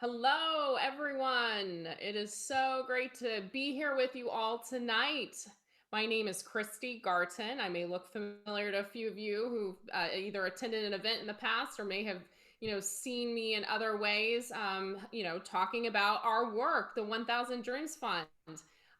Hello, everyone. It is so great to be here with you all tonight. My name is Christie Garton. I may look familiar to a few of you who either attended an event in the past or may have, seen me in other ways, talking about our work, the 1000 Dreams Fund.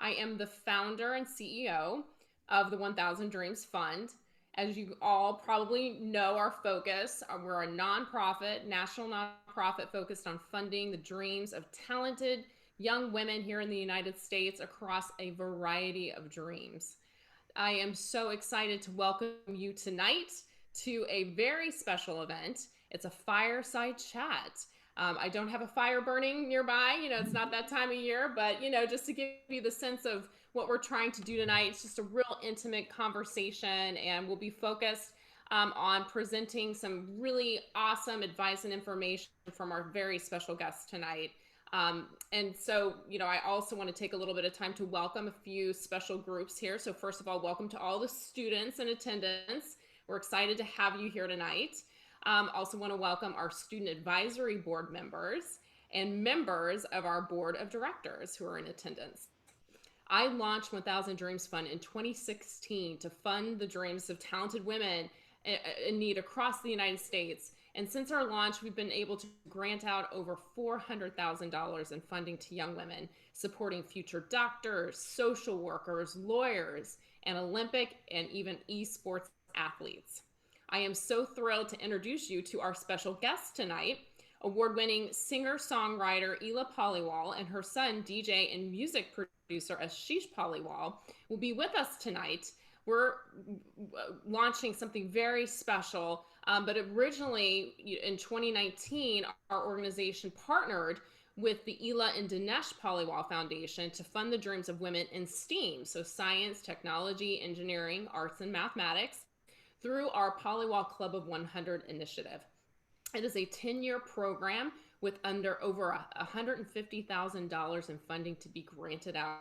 I am the founder and CEO of the 1000 Dreams Fund. As you all probably know, our focus, we're a nonprofit, national nonprofit focused on funding the dreams of talented young women here in the United States across a variety of dreams. I am so excited to welcome you tonight to a very special event. It's a fireside chat. I don't have a fire burning nearby. It's not that time of year, but, just to give you the sense of what we're trying to do tonight, it's just a real intimate conversation, and we'll be focused on presenting some really awesome advice and information from our very special guests tonight. And so, I also want to take a little bit of time to welcome a few special groups here. So first of all, welcome to all the students in attendance. We're excited to have you here tonight. Also want to welcome our student advisory board members and members of our board of directors who are in attendance. I launched 1000 Dreams Fund in 2016 to fund the dreams of talented women in need across the United States. And since our launch, we've been able to grant out over $400,000 in funding to young women, supporting future doctors, social workers, lawyers, and Olympic and even esports athletes. I am so thrilled to introduce you to our special guest tonight, award-winning singer-songwriter ILA Paliwal and her son, DJ and music producer Aasheesh Paliwal, will be with us tonight. We're launching something very special, but originally in 2019, our organization partnered with the ILA and Dinesh Paliwal Foundation to fund the dreams of women in STEAM, so science, technology, engineering, arts, and mathematics, through our Paliwal Club of 100 initiative. It is a 10-year program with over $150,000 in funding to be granted out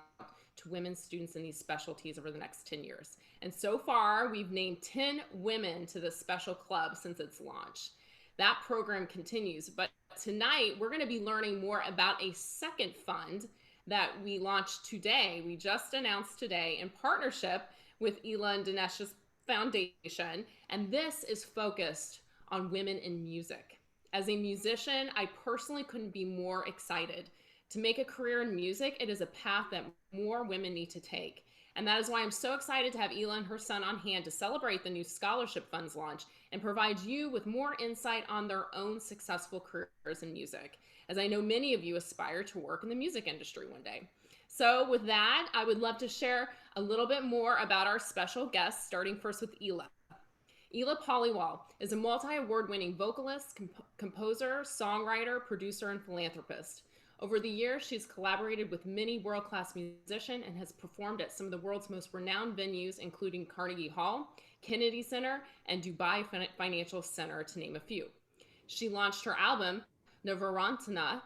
to women students in these specialties over the next 10 years. And so far, we've named 10 women to the special club since its launch. That program continues, but tonight we're going to be learning more about a second fund that we launched today. We just announced today in partnership with ILA and Dinesh's foundation, and this is focused on women in music. As a musician, I personally couldn't be more excited. To make a career in music, it is a path that more women need to take. And that is why I'm so excited to have ILA and her son on hand to celebrate the new scholarship funds launch and provide you with more insight on their own successful careers in music, as I know many of you aspire to work in the music industry one day. So with that, I would love to share a little bit more about our special guests, starting first with ILA. ILA Paliwal is a multi-award-winning vocalist, composer, songwriter, producer, and philanthropist. Over the years, she's collaborated with many world-class musicians and has performed at some of the world's most renowned venues, including Carnegie Hall, Kennedy Center, and Dubai Financial Center, to name a few. She launched her album, Navarantana,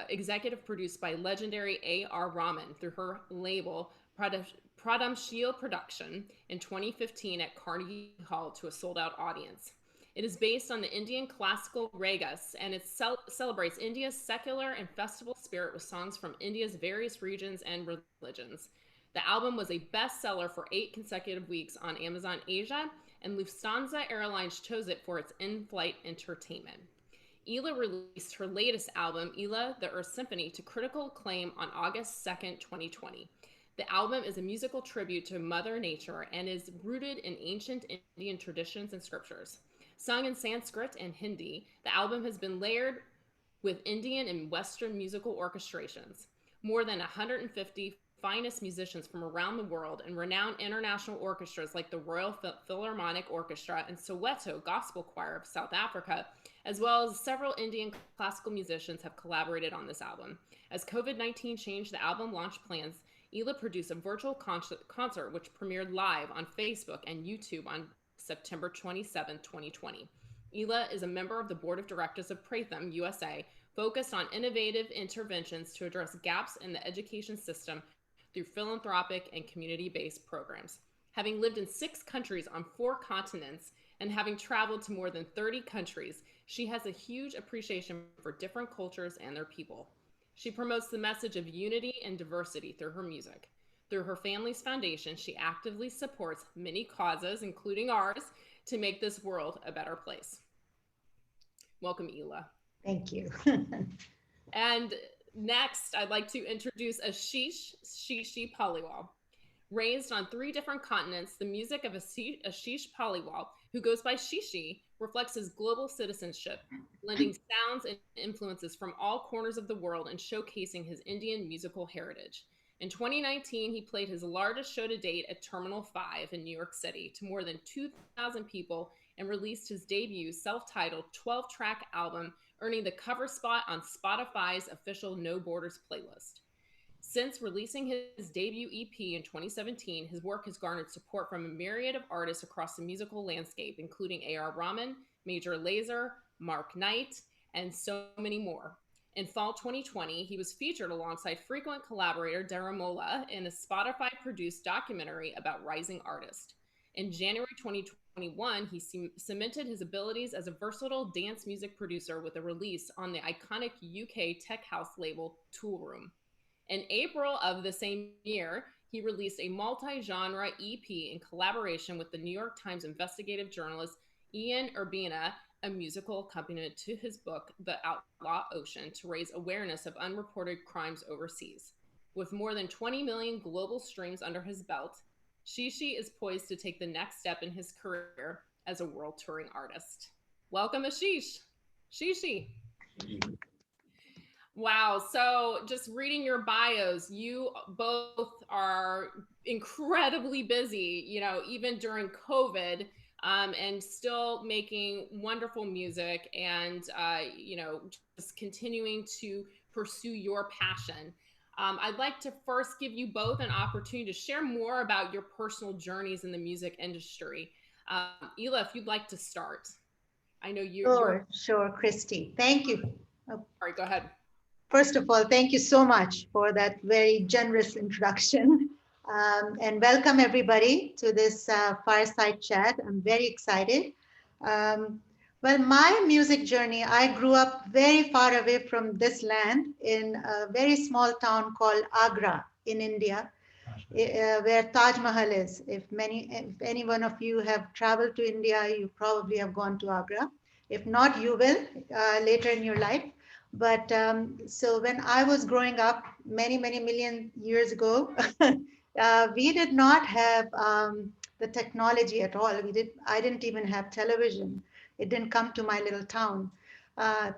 executive produced by legendary A.R. Rahman through her label, Pratham Shield Production, in 2015 at Carnegie Hall to a sold-out audience. It is based on the Indian classical ragas, and it celebrates India's secular and festival spirit with songs from India's various regions and religions. The album was a bestseller for 8 consecutive weeks on Amazon Asia, and Lufthansa Airlines chose it for its in-flight entertainment. ILA released her latest album, ILA, The Earth Symphony, to critical acclaim on August 2nd, 2020. The album is a musical tribute to Mother Nature and is rooted in ancient Indian traditions and scriptures. Sung in Sanskrit and Hindi, the album has been layered with Indian and Western musical orchestrations. More than 150 finest musicians from around the world and renowned international orchestras like the Royal Philharmonic Orchestra and Soweto Gospel Choir of South Africa, as well as several Indian classical musicians, have collaborated on this album. As COVID-19 changed the album launch plans, ILA produced a virtual concert which premiered live on Facebook and YouTube on September 27, 2020. ILA is a member of the board of directors of Pratham, USA, focused on innovative interventions to address gaps in the education system through philanthropic and community-based programs. Having lived in 6 countries on 4 continents, and having traveled to more than 30 countries, she has a huge appreciation for different cultures and their people. She promotes the message of unity and diversity through her music. Through her family's foundation, she actively supports many causes, including ours, to make this world a better place. Welcome, Ila. Thank you. And next, I'd like to introduce Aasheesh ShiShi Paliwal. Raised on 3 different continents, the music of Aasheesh Paliwal, who goes by ShiShi, reflects his global citizenship, blending sounds and influences from all corners of the world and showcasing his Indian musical heritage. In 2019, he played his largest show to date at Terminal 5 in New York City to more than 2,000 people and released his debut self-titled 12-track album, earning the cover spot on Spotify's official No Borders playlist. Since releasing his debut EP in 2017, his work has garnered support from a myriad of artists across the musical landscape, including A.R. Rahman, Major Lazer, Mark Knight, and so many more. In fall 2020, he was featured alongside frequent collaborator Daramola in a Spotify-produced documentary about rising artists. In January 2021, he cemented his abilities as a versatile dance music producer with a release on the iconic UK tech house label Toolroom. In April of the same year, he released a multi-genre EP in collaboration with the New York Times investigative journalist Ian Urbina, a musical accompaniment to his book, The Outlaw Ocean, to raise awareness of unreported crimes overseas. With more than 20 million global streams under his belt, ShiShi is poised to take the next step in his career as a world touring artist. Welcome, Aasheesh. ShiSi. Wow. So just reading your bios, you both are incredibly busy, even during COVID, and still making wonderful music and, just continuing to pursue your passion. I'd like to first give you both an opportunity to share more about your personal journeys in the music industry. Ila, if you'd like to start. I know Sure, Christie. Thank you. All right, go ahead. First of all, thank you so much for that very generous introduction. And welcome everybody to this Fireside chat. I'm very excited. Well, my music journey, I grew up very far away from this land in a very small town called Agra in India, where Taj Mahal is. If any one of you have traveled to India, you probably have gone to Agra. If not, you will later in your life. But so when I was growing up many million years ago, we did not have the technology at all. I didn't even have television. It didn't come to my little town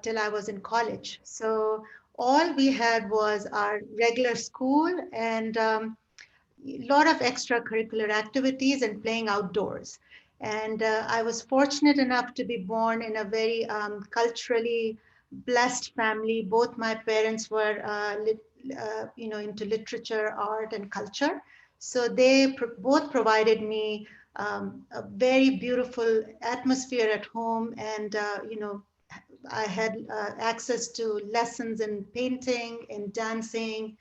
till I was in college. So all we had was our regular school and a lot of extracurricular activities and playing outdoors. And I was fortunate enough to be born in a very culturally blessed family. Both my parents were, into literature, art, and culture. So they both provided me a very beautiful atmosphere at home, and I had access to lessons in painting, in dancing,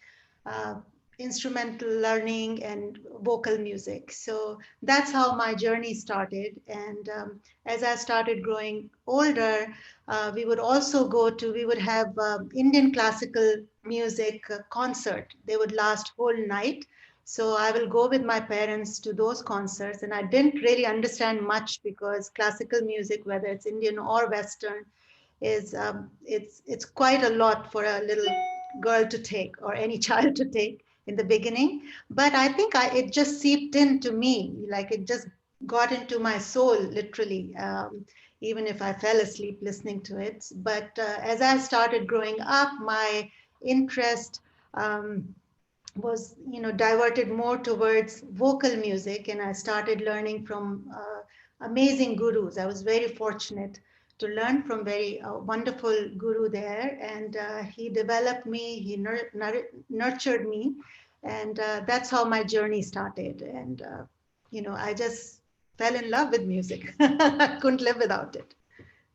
uh, instrumental learning, and vocal music. So that's how my journey started. And as I started growing older, we would have Indian classical music concert. They would last whole night. So I will go with my parents to those concerts, and I didn't really understand much because classical music, whether it's Indian or Western, is it's quite a lot for a little girl to take or any child to take in the beginning. But I think it just seeped into me, like it just got into my soul, literally. Even if I fell asleep listening to it. But as I started growing up, my interest was, diverted more towards vocal music, and I started learning from amazing gurus. I was very fortunate to learn from very wonderful guru there, and he developed me, he nurtured me, and that's how my journey started. And I just fell in love with music. I couldn't live without it.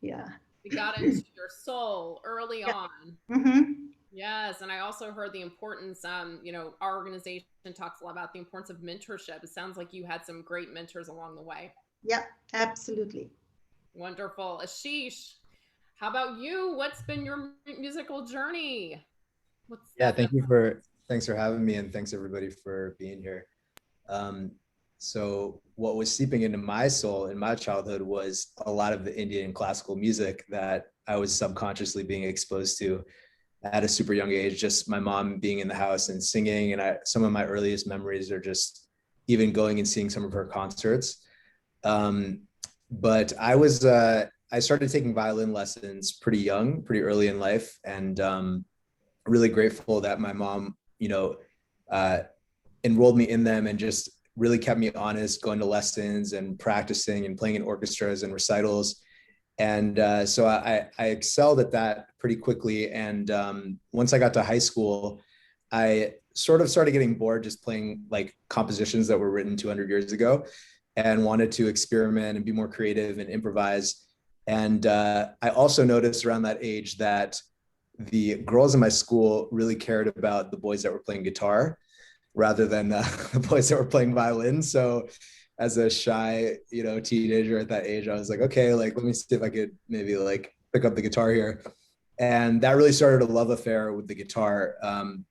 Yeah. You got into your soul early Yeah. on. Mm-hmm. Yes, and I also heard the importance. Our organization talks a lot about the importance of mentorship. It sounds like you had some great mentors along the way. Yeah, absolutely. Wonderful. Ashish, how about you? What's been your musical journey? What's Yeah, that? thanks for having me, and thanks everybody for being here. Um, so what was seeping into my soul in my childhood was a lot of the Indian classical music that I was subconsciously being exposed to at a super young age. Just my mom being in the house and singing, and some of my earliest memories are just even going and seeing some of her concerts. Um, but I started taking violin lessons pretty young, pretty early in life, and really grateful that my mom, uh, enrolled me in them and just really kept me honest, going to lessons and practicing and playing in orchestras and recitals. And so I excelled at that pretty quickly. And once I got to high school, I sort of started getting bored just playing like compositions that were written 200 years ago, and wanted to experiment and be more creative and improvise. And I also noticed around that age that the girls in my school really cared about the boys that were playing guitar rather than the boys that were playing violin. So as a shy, teenager at that age, I was like, okay, like, let me see if I could maybe like pick up the guitar here. And that really started a love affair with the guitar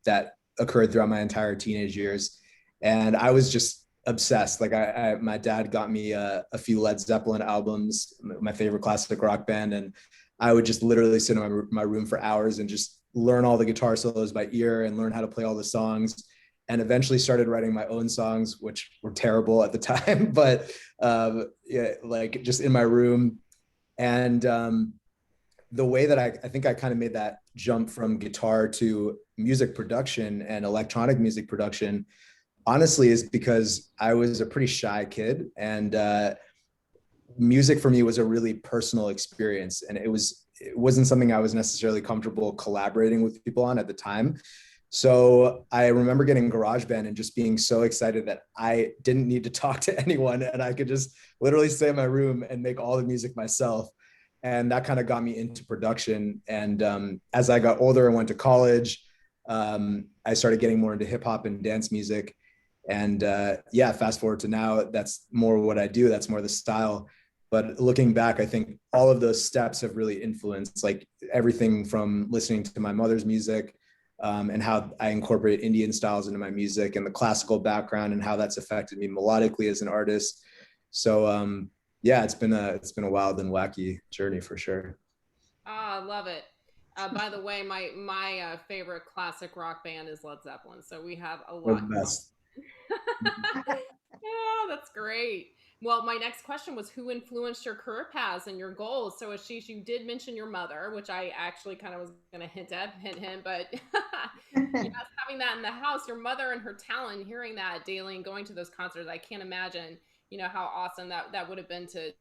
that occurred throughout my entire teenage years. And I was just obsessed. Like my dad got me a few Led Zeppelin albums, my favorite classic rock band. And I would just literally sit in my room for hours and just learn all the guitar solos by ear and learn how to play all the songs, and eventually started writing my own songs, which were terrible at the time, but yeah, like just in my room. And the way that I think I kind of made that jump from guitar to music production and electronic music production, honestly, is because I was a pretty shy kid, and music for me was a really personal experience, and it wasn't something I was necessarily comfortable collaborating with people on at the time. So I remember getting GarageBand and just being so excited that I didn't need to talk to anyone, and I could just literally stay in my room and make all the music myself. And that kind of got me into production. And as I got older and went to college, I started getting more into hip hop and dance music. And yeah, fast forward to now, that's more what I do. That's more the style. But looking back, I think all of those steps have really influenced like everything from listening to my mother's music, and how I incorporate Indian styles into my music, and the classical background and how that's affected me melodically as an artist. So yeah, it's been a wild and wacky journey for sure. Ah, I love it. By the way, my favorite classic rock band is Led Zeppelin, so we have a We're lot the in common. best. Yeah, that's great. Well, my next question was who influenced your career paths and your goals? So, Ashish, you did mention your mother, which I actually kind of was going to hint him, but yes, having that in the house, your mother and her talent, hearing that daily and going to those concerts, I can't imagine, how awesome that would have been to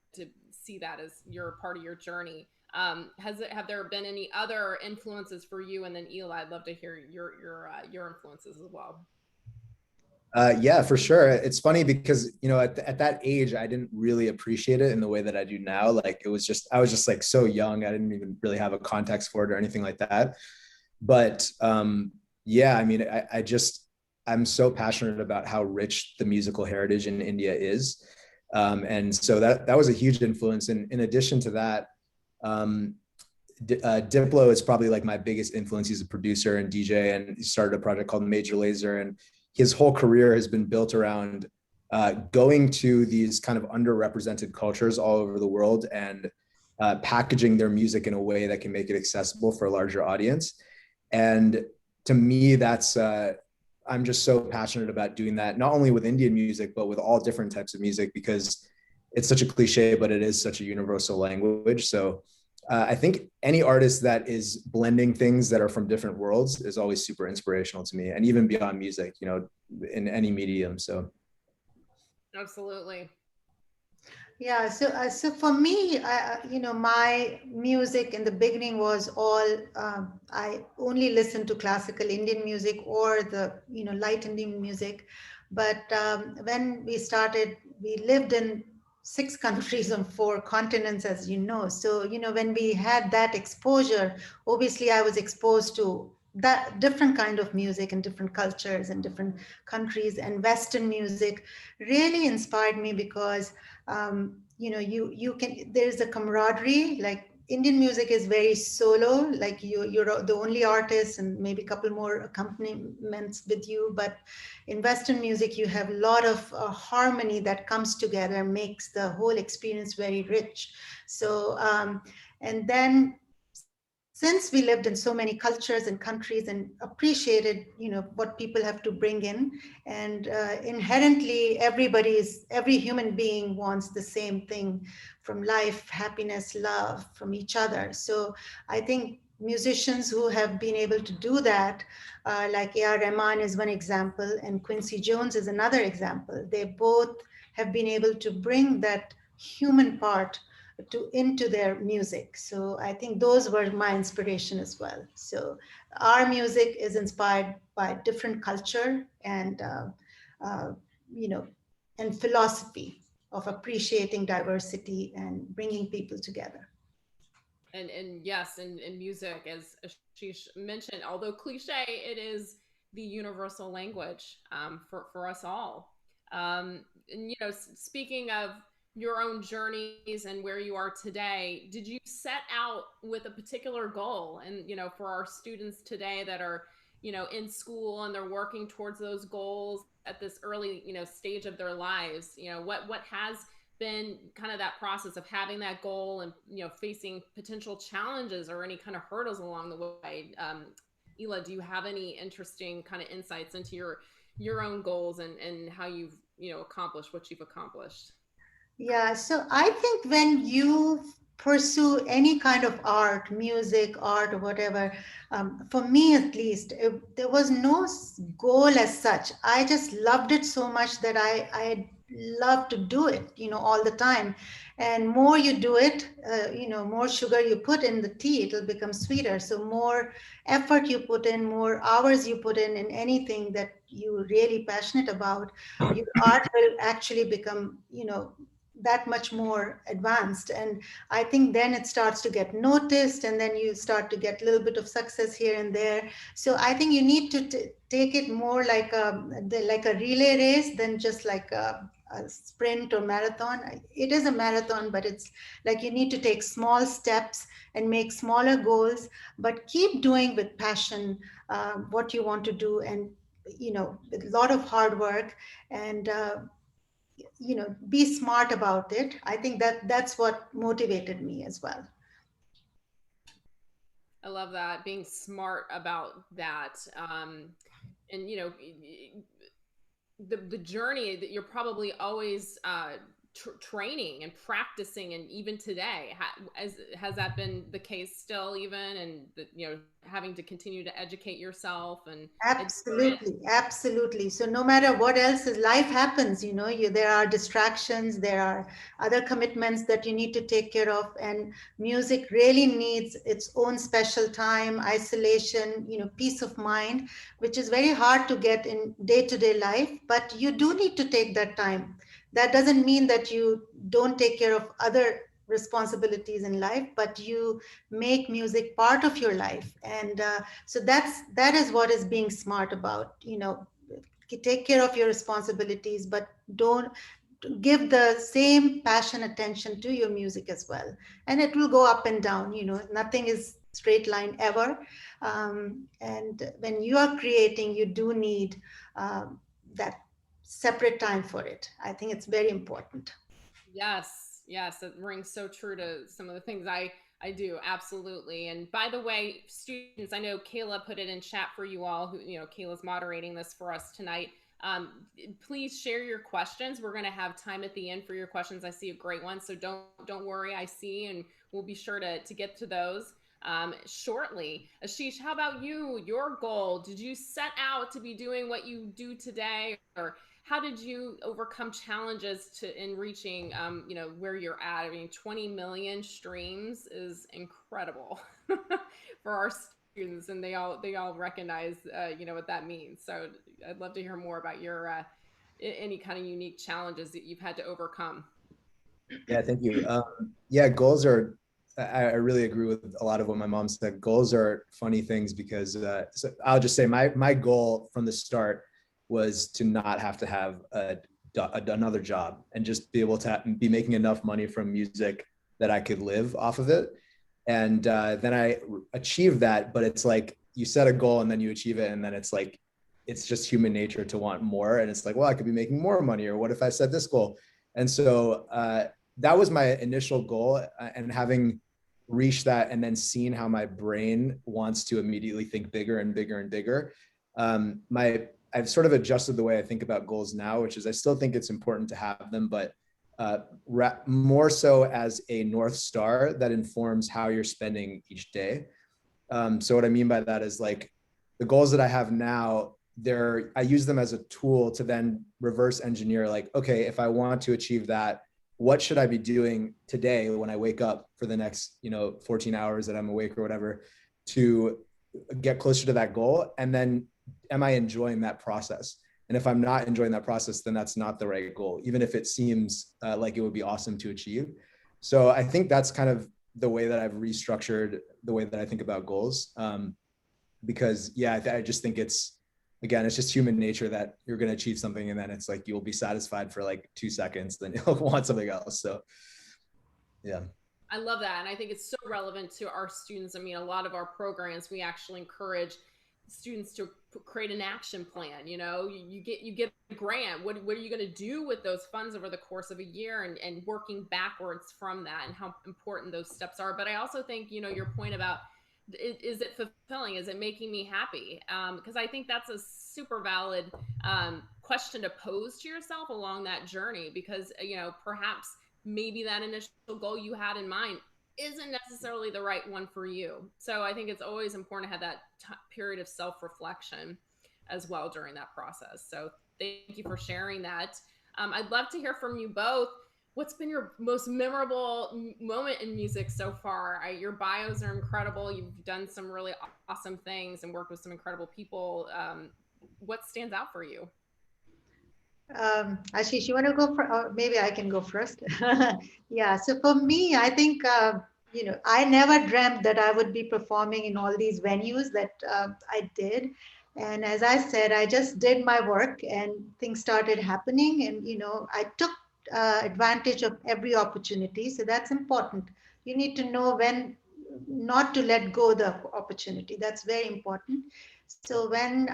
see that as your part of your journey. Have there been any other influences for you? And then Eli, I'd love to hear your influences as well. Yeah, for sure. It's funny because, at that age, I didn't really appreciate it in the way that I do now. Like I was just like so young. I didn't even really have a context for it or anything like that. But yeah, I mean, I'm so passionate about how rich the musical heritage in India is. And so that was a huge influence. And in addition to that, Diplo is probably like my biggest influence. He's a producer and DJ, and he started a project called Major Lazer, and his whole career has been built around going to these kind of underrepresented cultures all over the world and packaging their music in a way that can make it accessible for a larger audience. And to me, I'm just so passionate about doing that, not only with Indian music, but with all different types of music, because it's such a cliche, but it is such a universal language. So I think any artist that is blending things that are from different worlds is always super inspirational to me, and even beyond music, in any medium. So Absolutely. Yeah, so for me, my music in the beginning was all I only listened to classical Indian music or the light Indian music, but when we started, we lived in 6 countries on 4 continents, as you know. So when we had that exposure, obviously I was exposed to that different kind of music and different cultures and different countries, and Western music really inspired me because you can, there's a camaraderie. Like Indian music is very solo, like you're the only artist and maybe a couple more accompaniments with you. But in Western music, you have a lot of harmony that comes together, makes the whole experience very rich. So, and then since we lived in so many cultures and countries and appreciated, what people have to bring in, and inherently every human being wants the same thing from life: happiness, love from each other. So I think musicians who have been able to do that, like A.R. Rahman is one example, and Quincy Jones is another example. They both have been able to bring that human part into their music. So I think those were my inspiration as well. So our music is inspired by different culture and uh, you know and philosophy of appreciating diversity and bringing people together. And yes, and music, as Ashish mentioned, although cliche, it is the universal language for us all. And speaking of your own journeys and where you are today, did you set out with a particular goal? And for our students today that are in school and they're working towards those goals at this early stage of their lives, what has been kind of that process of having that goal and facing potential challenges or any kind of hurdles along the way? Ela, do you have any interesting kind of insights into your own goals and how you've accomplished what you've accomplished? Yeah, so I think when you pursue any kind of art, music, art, or whatever, for me at least, there was no goal as such. I just loved it so much that I love to do it, all the time. And more you do it, more sugar you put in the tea, it'll become sweeter. So more effort you put in, more hours you put in anything that you're really passionate about, your art will actually become, that much more advanced. And I think then it starts to get noticed, and then you start to get a little bit of success here and there. So I think you need to take it more like a relay race than just like a sprint or marathon. It is a marathon, but it's like you need to take small steps and make smaller goals, but keep doing with passion what you want to do, and with a lot of hard work, and be smart about it. I think that's what motivated me as well. I love that, being smart about that. And the journey that you're probably always training and practicing, and even today, has that been the case still, even, and having to continue to educate yourself? And absolutely. So no matter what else is, life happens, there are distractions, there are other commitments that you need to take care of, and music really needs its own special time, isolation, peace of mind, which is very hard to get in day-to-day life, but you do need to take that time. That doesn't mean that you don't take care of other responsibilities in life, but you make music part of your life. And so that is what is being smart about. Take care of your responsibilities, but don't give the same passion, attention to your music as well. And it will go up and down. Nothing is straight line ever. And when you are creating, you do need that separate time for it. I think it's very important. Yes, it rings so true to some of the things I do. Absolutely. And by the way, students, I know Kayla put it in chat for you all, who, Kayla's moderating this for us tonight. Please share your questions. We're going to have time at the end for your questions. I see a great one, so don't worry. I see, and we'll be sure to get to those shortly. Asheesh, how about you? Your goal? Did you set out to be doing what you do today, or how did you overcome challenges in reaching where you're at? I mean, 20 million streams is incredible for our students, and they all recognize what that means. So I'd love to hear more about your any kind of unique challenges that you've had to overcome. Yeah, thank you. Yeah, goals are, I really agree with a lot of what my mom said. Goals are funny things because so I'll just say my goal from the start was to not have to have a another job and just be able to be making enough money from music that I could live off of it. And then I achieved that, but it's like you set a goal and then you achieve it, and then it's like it's just human nature to want more. And it's like, well, I could be making more money, or what if I set this goal? And so that was my initial goal, and having reached that and then seeing how my brain wants to immediately think bigger and bigger and bigger. I've sort of adjusted the way I think about goals now, which is I still think it's important to have them, but more so as a North Star that informs how you're spending each day. So what I mean by that is like the goals that I have now, I use them as a tool to then reverse engineer, like, okay, if I want to achieve that, what should I be doing today when I wake up for the next, 14 hours that I'm awake or whatever, to get closer to that goal? And then am I enjoying that process? And if I'm not enjoying that process, then that's not the right goal, even if it seems like it would be awesome to achieve. So I think that's kind of the way that I've restructured the way that I think about goals. Because I just think it's just human nature that you're going to achieve something and then it's like, you'll be satisfied for like 2 seconds, then you'll want something else. So, yeah. I love that. And I think it's so relevant to our students. I mean, a lot of our programs, we actually encourage students to create an action plan. You get a grant. What are you going to do with those funds over the course of a year, and working backwards from that, and how important those steps are. But I also think, your point about, is it fulfilling? Is it making me happy? Because I think that's a super valid question to pose to yourself along that journey, because, perhaps maybe that initial goal you had in mind isn't necessarily the right one for you. So I think it's always important to have that period of self-reflection as well during that process. So thank you for sharing that. I'd love to hear from you both. What's been your most memorable moment in music so far? Your bios are incredible. You've done some really awesome things and worked with some incredible people. What stands out for you? Aasheesh, you want to go for, or maybe I can go first. Yeah. So for me, I think, I never dreamt that I would be performing in all these venues that I did. And as I said, I just did my work and things started happening. And, I took advantage of every opportunity. So that's important. You need to know when not to let go the opportunity. That's very important. So when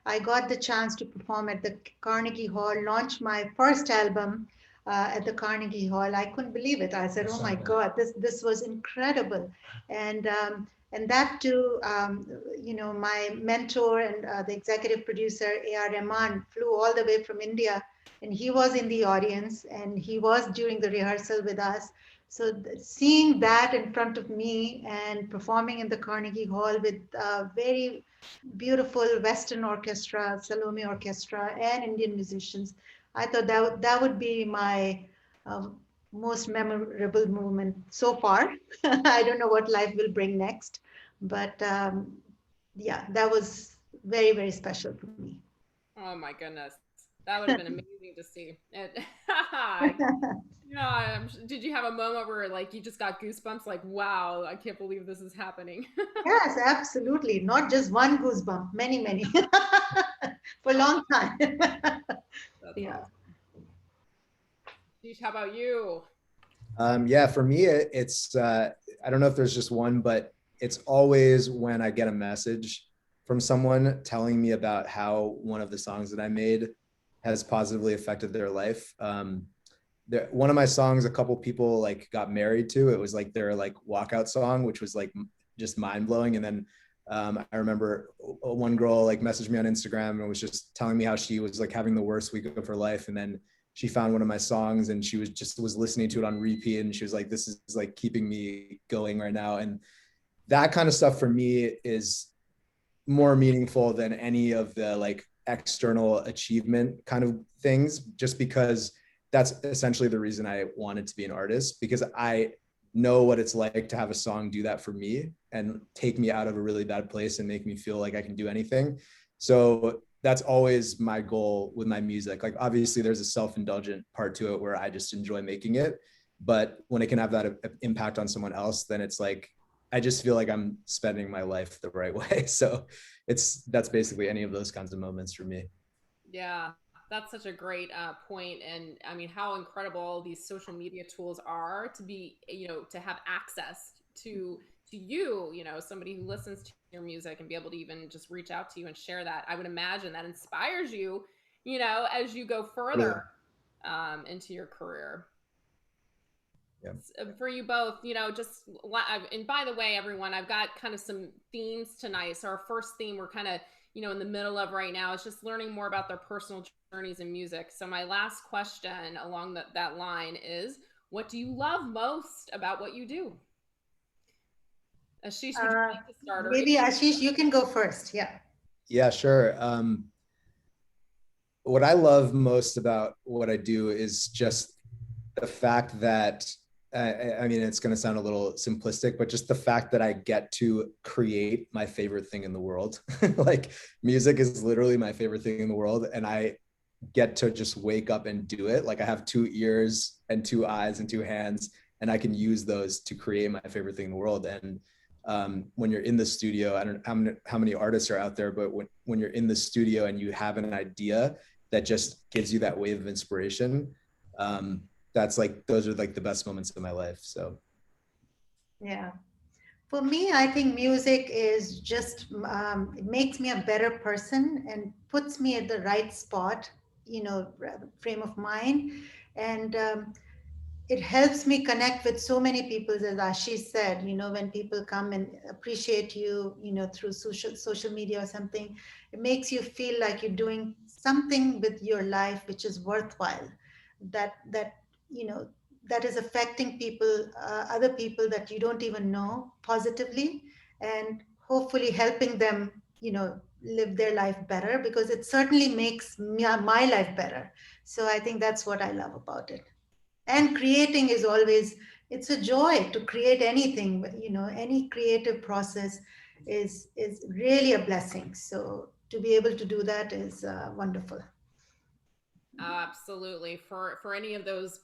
I got the chance to perform at the Carnegie Hall, launch my first album at the Carnegie Hall, I couldn't believe it. I said, "Oh my God, this was incredible!" And that too, my mentor and the executive producer A.R. Rahman flew all the way from India, and he was in the audience, and he was during the rehearsal with us. So seeing that in front of me and performing in the Carnegie Hall with very beautiful Western orchestra, Salome Orchestra, and Indian musicians, I thought that would be my most memorable moment so far. I don't know what life will bring next, but that was very, very special for me. Oh my goodness. That would have been amazing to see. Did you have a moment where like you just got goosebumps, like, wow, I can't believe this is happening? Yes, absolutely. Not just one goosebump, many, many for a long time. Yeah. ShiShi, how about you? For me, it's, I don't know if there's just one, but it's always when I get a message from someone telling me about how one of the songs that I made has positively affected their life. One of my songs, a couple people like got married to. It was like their like walkout song, which was like just mind blowing. And then I remember one girl like messaged me on Instagram and was just telling me how she was like having the worst week of her life. And then she found one of my songs and she was listening to it on repeat. And she was like, this is like keeping me going right now. And that kind of stuff for me is more meaningful than any of the like external achievement kind of things, just because that's essentially the reason I wanted to be an artist, because I know what it's like to have a song do that for me and take me out of a really bad place and make me feel like I can do anything. So that's always my goal with my music. Like, obviously there's a self-indulgent part to it where I just enjoy making it, but when it can have that impact on someone else, then it's like, I just feel like I'm spending my life the right way. So that's basically any of those kinds of moments for me. Yeah. That's such a great point. And I mean, how incredible these social media tools are to be, to have access to you, somebody who listens to your music and be able to even just reach out to you and share that. I would imagine that inspires you, as you go further into your career. Yeah. For you both, and by the way, everyone, I've got kind of some themes tonight. So our first theme, we're kind of, in the middle of right now, is just learning more about their personal journeys in music. So my last question along that line is, what do you love most about what you do? Aasheesh, would you like to start? Maybe Aasheesh, you can go first. Yeah. Yeah, sure. What I love most about what I do is just the fact that, I mean, it's going to sound a little simplistic, but just the fact that I get to create my favorite thing in the world. Like, music is literally my favorite thing in the world. And I get to just wake up and do it. Like, I have 2 ears and 2 eyes and 2 hands, and I can use those to create my favorite thing in the world. And when you're in the studio, I don't know how many artists are out there, but when you're in the studio and you have an idea that just gives you that wave of inspiration, those are like the best moments of my life. So yeah, for me, I think music is just it makes me a better person and puts me at the right spot, frame of mind. And it helps me connect with so many people, as Aasheesh said, when people come and appreciate you, through social media or something, it makes you feel like you're doing something with your life which is worthwhile, that that is affecting people, other people that you don't even know, positively, and hopefully helping them, live their life better, because it certainly makes my life better. So I think that's what I love about it. And creating is always, it's a joy to create anything, but any creative process is really a blessing. So to be able to do that is wonderful. Absolutely. For any of those,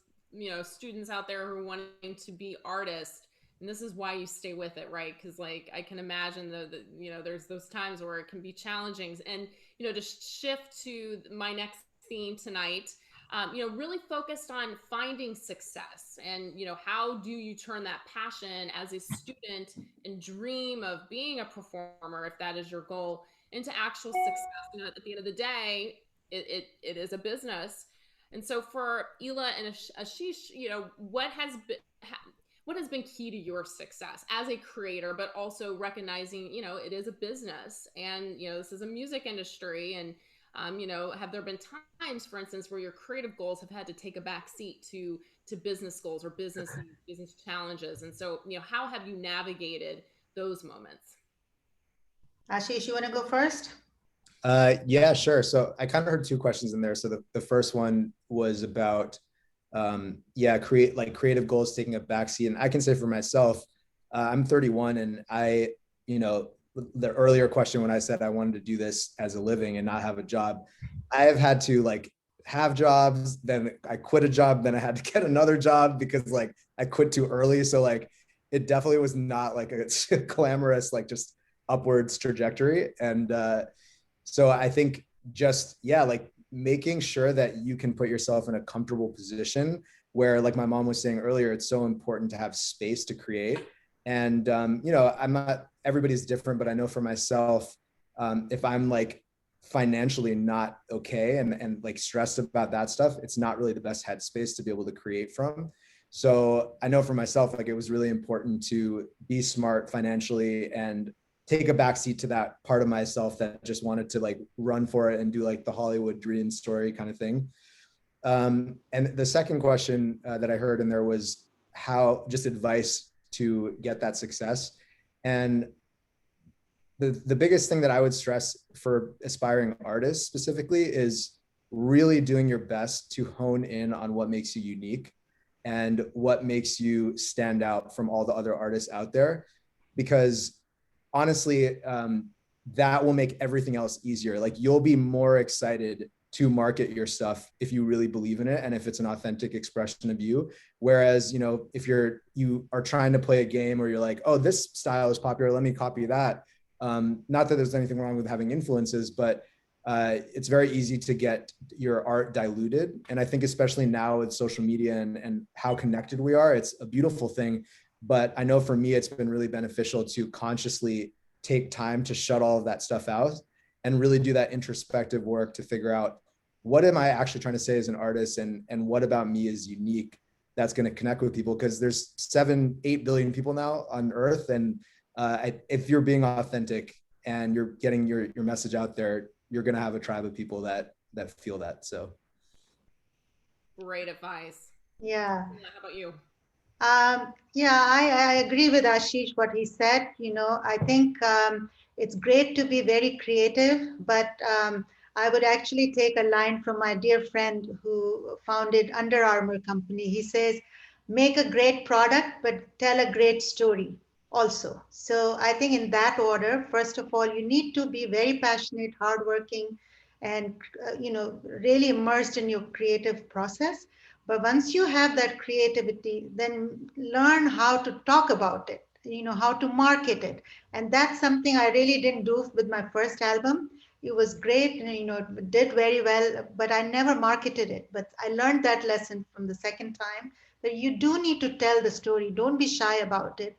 students out there who are wanting to be artists, and this is why you stay with it, right? Because like, I can imagine there's those times where it can be challenging. And, to shift to my next theme tonight, really focused on finding success, and, how do you turn that passion as a student and dream of being a performer, if that is your goal, into actual success. At the end of the day, it is a business. And so for ILA and Aasheesh, what has been key to your success as a creator, but also recognizing, it is a business, and, this is a music industry. And, have there been times, for instance, where your creative goals have had to take a back seat to business goals or business challenges? And so, how have you navigated those moments? Aasheesh, you want to go first? Yeah, sure. So I kind of heard 2 questions in there. So the first one was about, creative goals taking a backseat. And I can say for myself, I'm 31, and the earlier question when I said I wanted to do this as a living and not have a job, I have had to have jobs, then I quit a job, then I had to get another job because I quit too early. So it definitely was not a glamorous, just upwards trajectory. And so I think just, making sure that you can put yourself in a comfortable position where, like my mom was saying earlier, it's so important to have space to create. And, I'm not, everybody's different, but I know for myself, if I'm financially not okay and stressed about that stuff, it's not really the best headspace to be able to create from. So I know for myself, it was really important to be smart financially and take a backseat to that part of myself that just wanted to run for it and do the Hollywood dream story kind of thing. And the second question that I heard in there was how, just advice to get that success. And the biggest thing that I would stress for aspiring artists specifically is really doing your best to hone in on what makes you unique and what makes you stand out from all the other artists out there. Because honestly, that will make everything else easier. You'll be more excited to market your stuff if you really believe in it and if it's an authentic expression of you. Whereas, if you are trying to play a game or you're like, oh, this style is popular, let me copy that. Not that there's anything wrong with having influences, but it's very easy to get your art diluted. And I think especially now with social media and how connected we are, it's a beautiful thing. But I know for me, it's been really beneficial to consciously take time to shut all of that stuff out and really do that introspective work to figure out, what am I actually trying to say as an artist, and what about me is unique that's going to connect with people? Because there's 7-8 billion people now on Earth. And if you're being authentic and you're getting your message out there, you're going to have a tribe of people that feel that. So great advice. Yeah. How about you? Yeah, I agree with Aasheesh, what he said. I think it's great to be very creative, but I would actually take a line from my dear friend who founded Under Armour company. He says, make a great product, but tell a great story also. So I think in that order, first of all, you need to be very passionate, hardworking, and really immersed in your creative process. But once you have that creativity, then learn how to talk about it, how to market it. And that's something I really didn't do with my first album. It was great, and it did very well, but I never marketed it. But I learned that lesson from the second time, that you do need to tell the story. Don't be shy about it.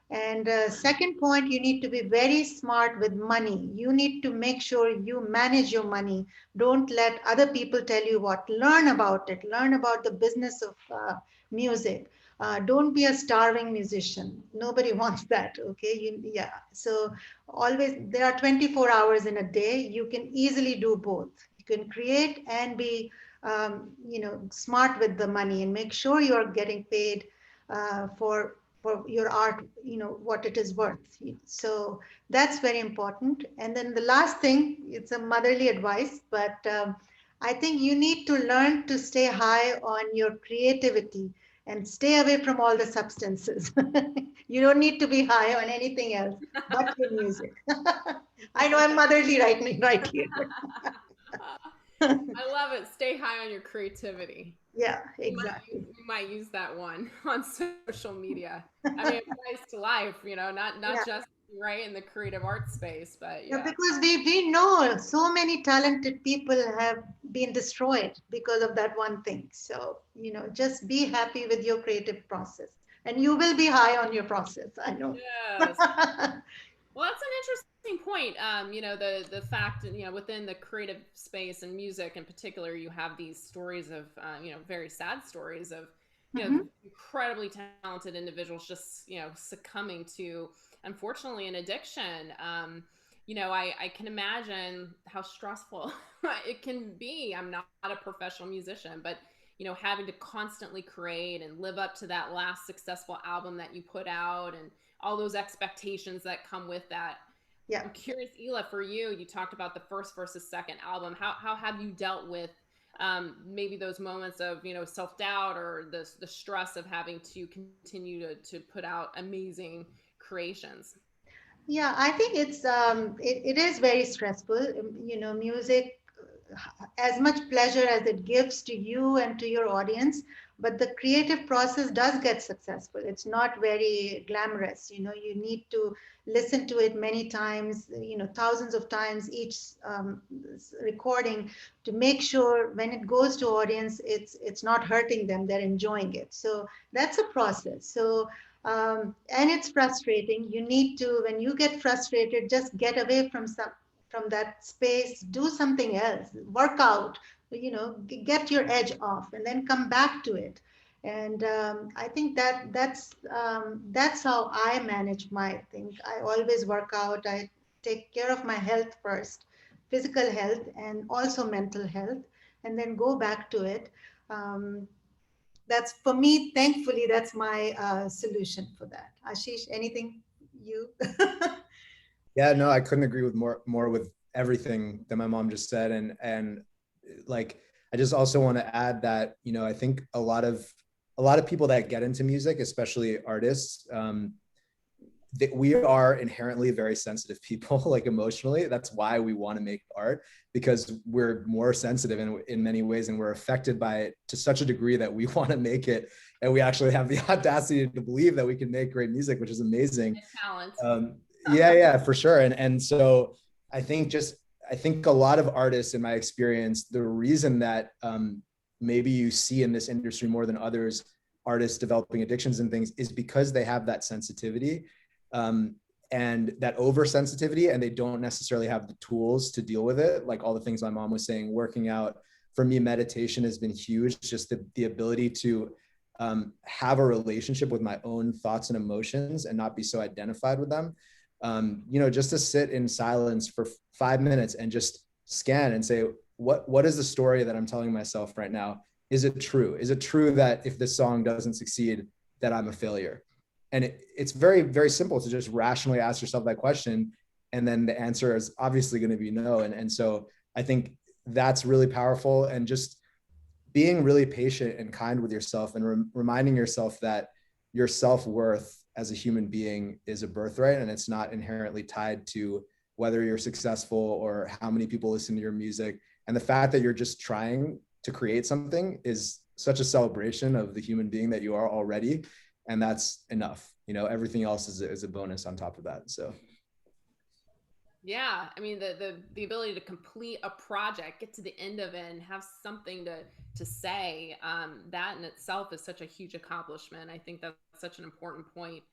And second point, you need to be very smart with money. You need to make sure you manage your money. Don't let other people tell you what. Learn about it. Learn about the business of music. Don't be a starving musician. Nobody wants that. Okay. Yeah. So always, there are 24 hours in a day. You can easily do both. You can create and be, smart with the money, and make sure you're getting paid for your art, what it is worth. So that's very important. And then the last thing, it's a motherly advice, but I think you need to learn to stay high on your creativity and stay away from all the substances. You don't need to be high on anything else but your music. I know I'm motherly right here. I love it. Stay high on your creativity. Yeah, exactly. You might use that one on social media. I mean, it applies to life, not just right in the creative art space, but yeah. Because we know so many talented people have been destroyed because of that one thing. So, just be happy with your creative process, and you will be high on your process. I know. Yes. Well, that's an interesting point. The fact, within the creative space and music in particular, you have these stories of, very sad stories of, incredibly talented individuals just, succumbing to, unfortunately, an addiction. I can imagine how stressful it can be. I'm not a professional musician, but, having to constantly create and live up to that last successful album that you put out, and all those expectations that come with that. Yeah. I'm curious, Ila, for you talked about the first versus second album. How have you dealt with maybe those moments of, self-doubt, or the stress of having to continue to put out amazing creations? Yeah, I think it is very stressful. Music, as much pleasure as it gives to you and to your audience, but the creative process does get successful. It's not very glamorous. You need to listen to it many times, thousands of times each recording, to make sure when it goes to audience, it's not hurting them, they're enjoying it. So that's a process. So and it's frustrating. You need to, when you get frustrated, just get away from that space, do something else, work out, get your edge off, and then come back to it. And I think that's how I manage my thing. I always work out. I take care of my health first, physical health, and also mental health, and then go back to it. That's, for me, thankfully, that's my solution for that. Aasheesh, anything you? Yeah, no, I couldn't agree with more with everything that my mom just said. And like, I just also want to add that, I think a lot of people that get into music, especially artists, that we are inherently very sensitive people, like emotionally. That's why we want to make art, because we're more sensitive in many ways, and we're affected by it to such a degree that we want to make it. And we actually have the audacity to believe that we can make great music, which is amazing. Talent. Yeah, for sure. And so I think I think a lot of artists, in my experience, the reason that maybe you see in this industry more than others, artists developing addictions and things, is because they have that sensitivity and that oversensitivity, and they don't necessarily have the tools to deal with it. Like all the things my mom was saying, working out, for me, meditation has been huge. Just the ability to have a relationship with my own thoughts and emotions and not be so identified with them. Just to sit in silence for 5 minutes and just scan and say, what is the story that I'm telling myself right now? Is it true? Is it true that if this song doesn't succeed, that I'm a failure? And it's very, very simple to just rationally ask yourself that question. And then the answer is obviously going to be no. And so I think that's really powerful. And just being really patient and kind with yourself and reminding yourself that your self-worth as a human being is a birthright, and it's not inherently tied to whether you're successful or how many people listen to your music. And the fact that you're just trying to create something is such a celebration of the human being that you are already. And that's enough. Everything else is a bonus on top of that. So. Yeah, I mean, the ability to complete a project, get to the end of it, and have something to say, that in itself is such a huge accomplishment. I think that's such an important point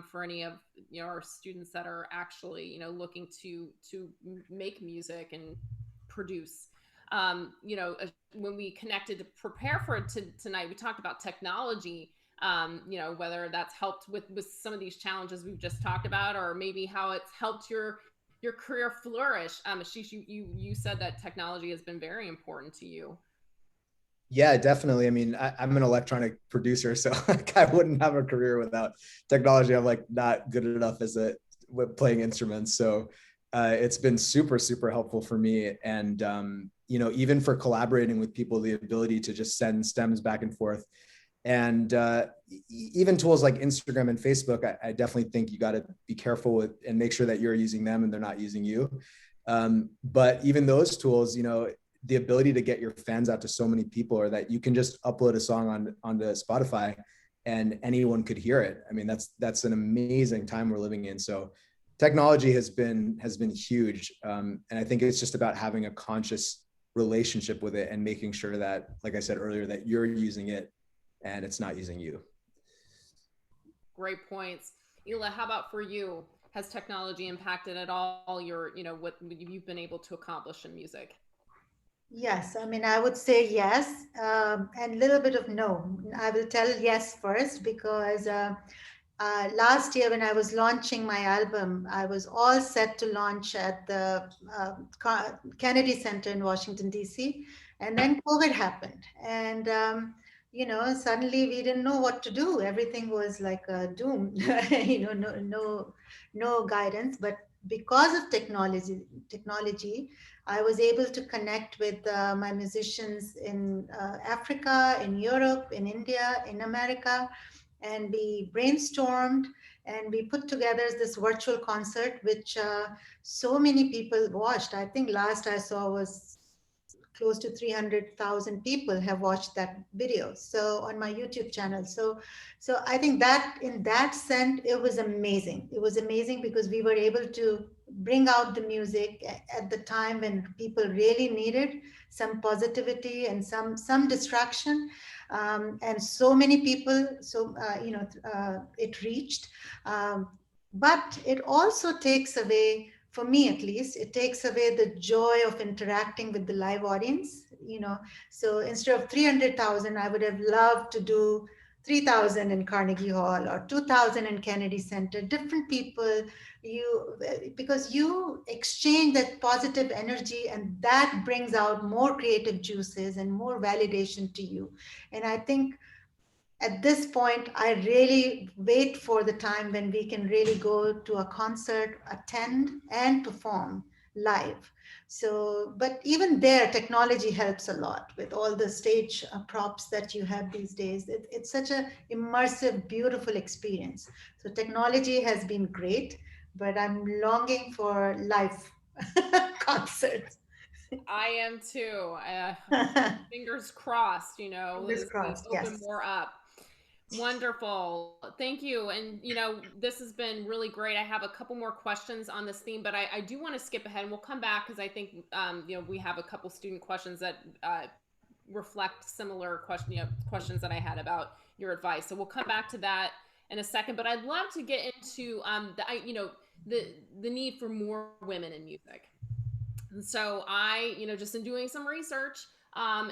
for any of our students that are actually looking to make music and produce. When we connected to prepare for it tonight, we talked about technology. Whether that's helped with some of these challenges we've just talked about, or maybe how it's helped your career flourish. Ashish, you said that technology has been very important to you. Yeah, definitely. I mean, I'm an electronic producer, so I wouldn't have a career without technology. I'm not good enough with playing instruments. So it's been super, super helpful for me. And, even for collaborating with people, the ability to just send stems back and forth. And even tools like Instagram and Facebook, I definitely think you got to be careful with and make sure that you're using them and they're not using you. But even those tools, the ability to get your fans out to so many people, or that you can just upload a song onto Spotify and anyone could hear it. I mean, that's an amazing time we're living in. So technology has been huge. And I think it's just about having a conscious relationship with it and making sure that, like I said earlier, that you're using it and it's not using you. Great points. ILA, how about for you? Has technology impacted at all your, what you've been able to accomplish in music? Yes, I mean, I would say yes, and a little bit of no. I will tell yes first because last year when I was launching my album, I was all set to launch at the Kennedy Center in Washington, D.C., and then COVID happened. And suddenly we didn't know what to do. Everything was like a doom, no guidance. But because of technology, I was able to connect with my musicians in Africa, in Europe, in India, in America, and we brainstormed and we put together this virtual concert, which so many people watched. I think last I saw was close to 300,000 people have watched that video. So on my YouTube channel. So I think that in that sense, it was amazing. It was amazing because we were able to bring out the music at the time when people really needed some positivity and some distraction. And so many people, it reached. But it also takes away, for me at least, it takes away the joy of interacting with the live audience. So instead of 300,000, I would have loved to do 3,000 in Carnegie Hall or 2,000 in Kennedy Center. Different people, because you exchange that positive energy, and that brings out more creative juices and more validation to you. And I think at this point, I really wait for the time when we can really go to a concert, attend, and perform live. So, but even there, technology helps a lot with all the stage props that you have these days. It's such an immersive, beautiful experience. So technology has been great, but I'm longing for live concerts. I am too. Fingers crossed, Fingers crossed, open yes. more up. Wonderful. Thank you. And, this has been really great. I have a couple more questions on this theme, but I do want to skip ahead and we'll come back because I think, we have a couple student questions that reflect similar questions that I had about your advice. So we'll come back to that in a second, but I'd love to get into the need for more women in music. And so I, just in doing some research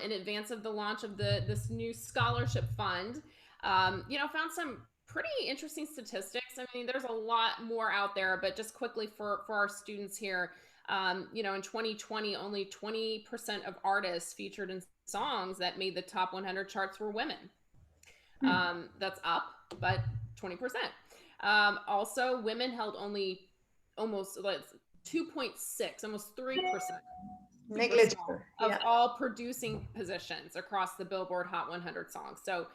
in advance of the launch of this new scholarship fund, found some pretty interesting statistics. I mean, there's a lot more out there, but just quickly for our students here, in 2020, only 20% of artists featured in songs that made the top 100 charts were women. That's up, but 20%. Also, women held only almost 2.6, almost 3% Negligible. of all producing positions across the Billboard Hot 100 songs. So,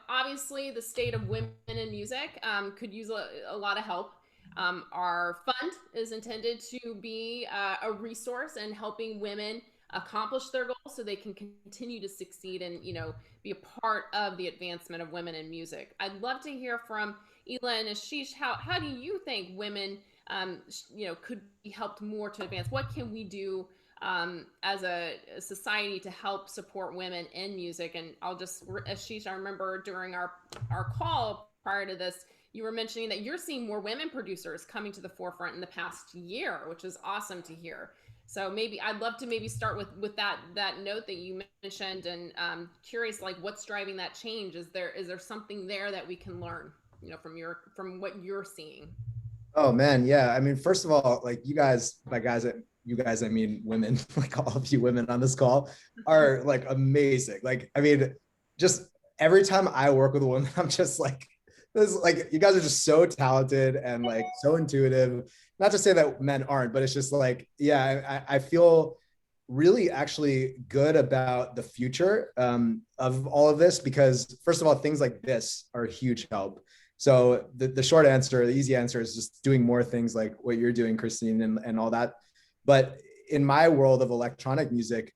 obviously the state of women in music could use a lot of help. Our fund is intended to be a resource in helping women accomplish their goals so they can continue to succeed and, be a part of the advancement of women in music. I'd love to hear from ILA and Aasheesh. How do you think women, could be helped more to advance? What can we do as a society to help support women in music? And Aasheesh, I remember during our call prior to this, you were mentioning that you're seeing more women producers coming to the forefront in the past year, which is awesome to hear. So maybe I'd love to maybe start with that note that you mentioned, and curious, like, what's driving that change? Is there something there that we can learn, from what you're seeing? Oh man, yeah. I mean, first of all, like, you guys, by guys, you guys, I mean women, like all of you women on this call are like amazing. Like, I mean, just every time I work with a woman, I'm just like, you guys are just so talented and like so intuitive. Not to say that men aren't, but it's just like, yeah, I feel really actually good about the future of all of this, because first of all, things like this are a huge help. So the short answer, the easy answer is just doing more things like what you're doing, Christine, and all that. But in my world of electronic music,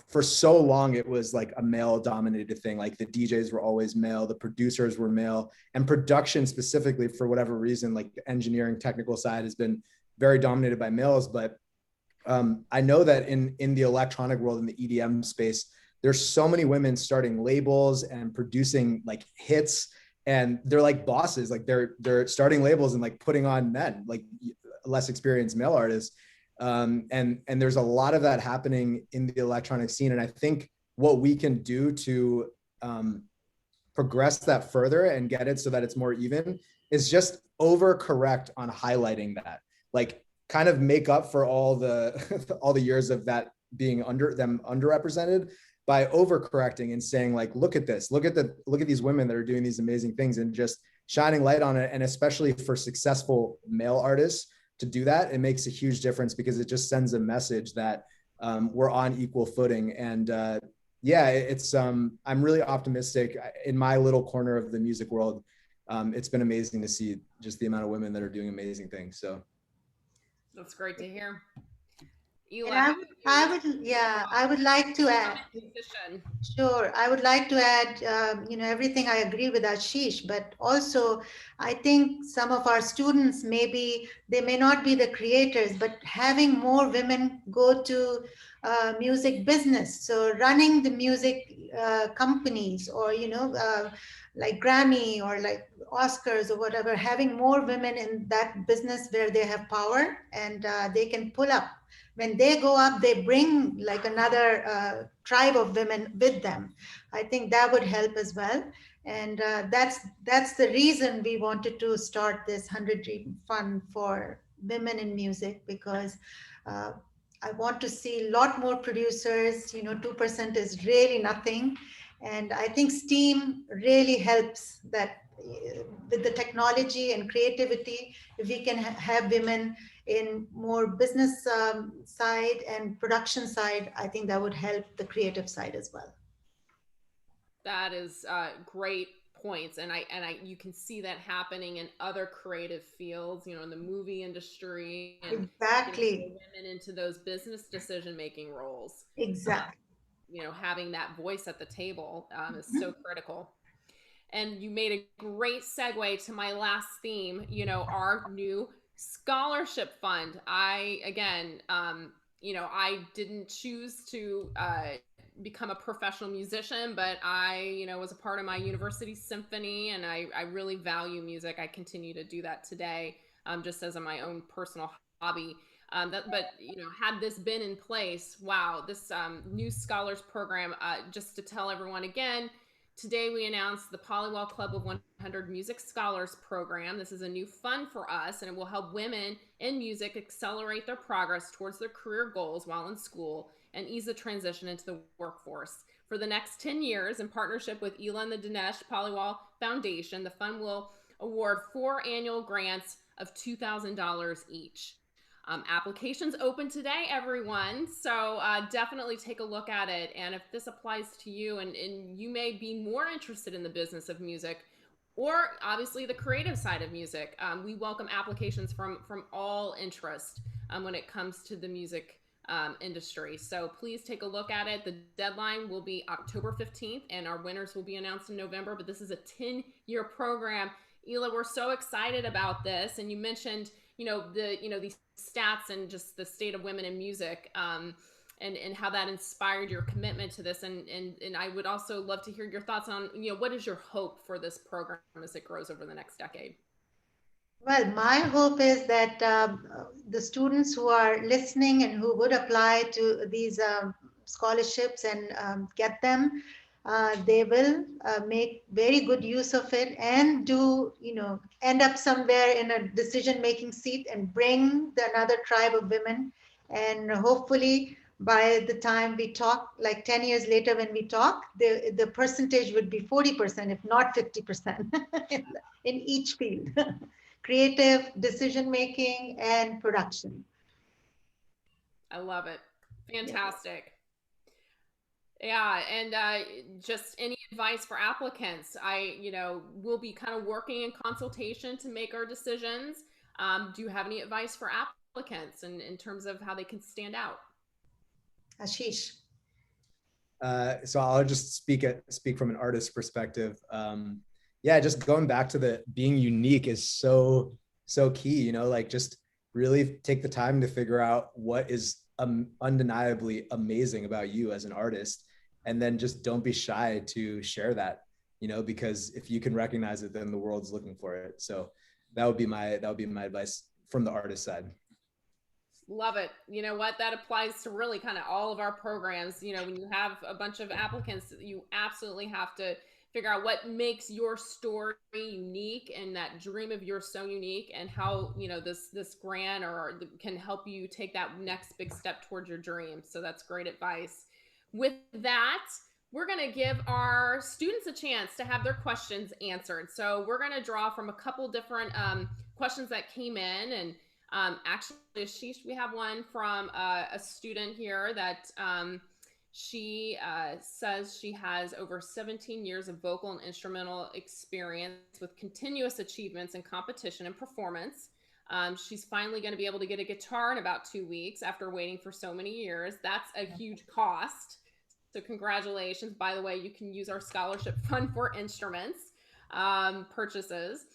for so long, it was like a male dominated thing. Like the DJs were always male, the producers were male, and production specifically, for whatever reason, like the engineering technical side has been very dominated by males. But I know that in the electronic world, in the EDM space, there's so many women starting labels and producing like hits, and they're like bosses, like they're starting labels and like putting on men, like less experienced male artists. And there's a lot of that happening in the electronic scene. And I think what we can do to progress that further and get it so that it's more even is just overcorrect on highlighting that, like kind of make up for all the years of that being underrepresented by overcorrecting and saying, like, look at this, look at these women that are doing these amazing things, and just shining light on it. And especially for successful male artists to do that, it makes a huge difference, because it just sends a message that we're on equal footing. And yeah, it's I'm really optimistic in my little corner of the music world. It's been amazing to see just the amount of women that are doing amazing things. So that's great to hear. I would like to add. Sure, I would like to add, everything I agree with Aasheesh, but also I think some of our students, maybe they may not be the creators, but having more women go to music business. So running the music companies, or, like Grammy or like Oscars or whatever, having more women in that business where they have power and they can pull up. When they go up, they bring like another tribe of women with them. I think that would help as well. And that's the reason we wanted to start this 100 Dream Fund for women in music, because I want to see a lot more producers. 2% is really nothing. And I think STEAM really helps that with the technology and creativity. If we can have women in more business side and production side, I think that would help the creative side as well. That is great points, and you can see that happening in other creative fields, in the movie industry, and exactly women into those business decision-making roles. Exactly. Having that voice at the table is so critical. And you made a great segue to my last theme, our new scholarship fund. I didn't choose to become a professional musician, but I, was a part of my university symphony, and I really value music. I continue to do that today, just as my own personal hobby. Had this been in place, wow, this new scholars program, just to tell everyone again, today we announced the Paliwal Club of 100 Music Scholars Program. This is a new fund for us, and it will help women in music accelerate their progress towards their career goals while in school and ease the transition into the workforce. For the next 10 years, in partnership with ILA and the Dinesh Paliwal Foundation, the fund will award 4 annual grants of $2,000 each. Applications open today, everyone. So definitely take a look at it. And if this applies to you and you may be more interested in the business of music or obviously the creative side of music, we welcome applications from all interest when it comes to the music industry. So please take a look at it. The deadline will be October 15th and our winners will be announced in November, but this is a 10-year program. Ela, we're so excited about this. And you mentioned, these stats and just the state of women in music, and how that inspired your commitment to this. And I would also love to hear your thoughts on, what is your hope for this program as it grows over the next decade? Well, my hope is that the students who are listening and who would apply to these scholarships and get them, they will make very good use of it and end up somewhere in a decision-making seat and bring another tribe of women. And hopefully by the time we talk, like 10 years later when we talk, the percentage would be 40%, if not 50% in each field. Creative, decision-making, and production. I love it. Fantastic. Yeah, and just any advice for applicants? We'll be kind of working in consultation to make our decisions. Do you have any advice for applicants in terms of how they can stand out? Aasheesh. So I'll just speak from an artist perspective. Just going back to the being unique is so key, just really take the time to figure out what is undeniably amazing about you as an artist. And then just don't be shy to share that, because if you can recognize it, then the world's looking for it. So that would be my advice from the artist side. Love it. You know what? That applies to really kind of all of our programs. When you have a bunch of applicants, you absolutely have to figure out what makes your story unique and that dream of yours so unique, and how, this grant can help you take that next big step towards your dream. So that's great advice. With that, we're going to give our students a chance to have their questions answered. So we're going to draw from a couple different questions that came in. And actually, Asheesh, we have one from a student here that she says she has over 17 years of vocal and instrumental experience with continuous achievements in competition and performance. She's finally going to be able to get a guitar in about 2 weeks after waiting for so many years. That's a huge cost. So congratulations. By the way, you can use our scholarship fund for instruments purchases.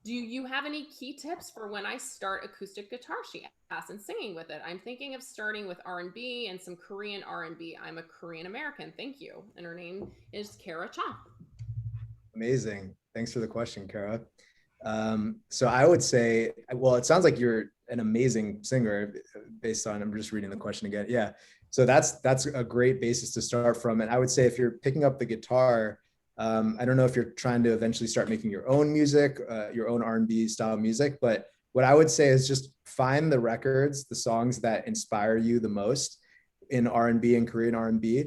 Do you have any key tips for when I start acoustic guitar, she asked, and singing with it? I'm thinking of starting with R&B and some Korean R&B. I'm a Korean American. Thank you. And her name is Kara Cha. Amazing. Thanks for the question, Kara. So I would say, well, it sounds like you're an amazing singer based on, I'm just reading the question again. Yeah. So that's a great basis to start from. And I would say if you're picking up the guitar, I don't know if you're trying to eventually start making your own music, your own R&B style music, but what I would say is just find the records, the songs that inspire you the most in R&B and Korean R&B,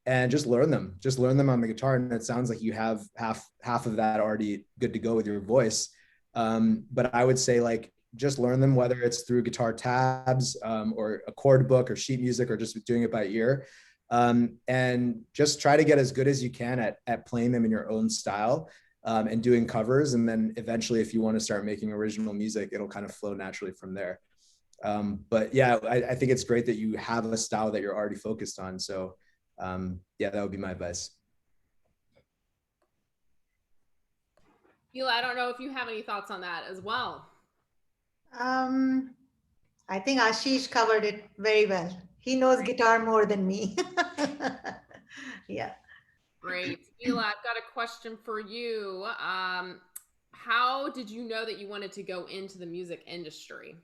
and just learn them. Just learn them on the guitar. And it sounds like you have half of that already good to go with your voice. But I would say just learn them, whether it's through guitar tabs or a chord book or sheet music, or just doing it by ear. And just try to get as good as you can at playing them in your own style and doing covers. And then eventually, if you want to start making original music, it'll kind of flow naturally from there. But yeah, I think it's great that you have a style that you're already focused on. So yeah, that would be my advice. Ela, I don't know if you have any thoughts on that as well. Um, I think Ashish covered it very well. He knows guitar more than me. Yeah. Great. Ela, I've got a question for you. How did you know that you wanted to go into the music industry?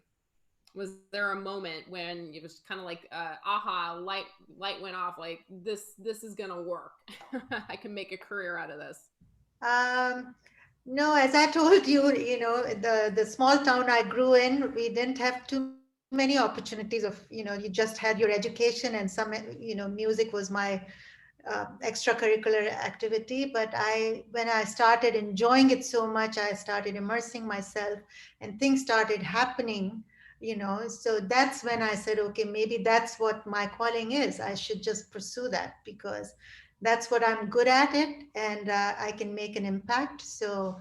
Was there a moment when it was kind of like aha, light went off, like this is gonna work? I can make a career out of this. Um, no, as I told you, the small town I grew in, we didn't have too many opportunities of, you just had your education and some, music was my extracurricular activity. But when I started enjoying it so much, I started immersing myself and things started happening, so that's when I said, okay, maybe that's what my calling is. I should just pursue that because that's what I'm good at it, and I can make an impact. So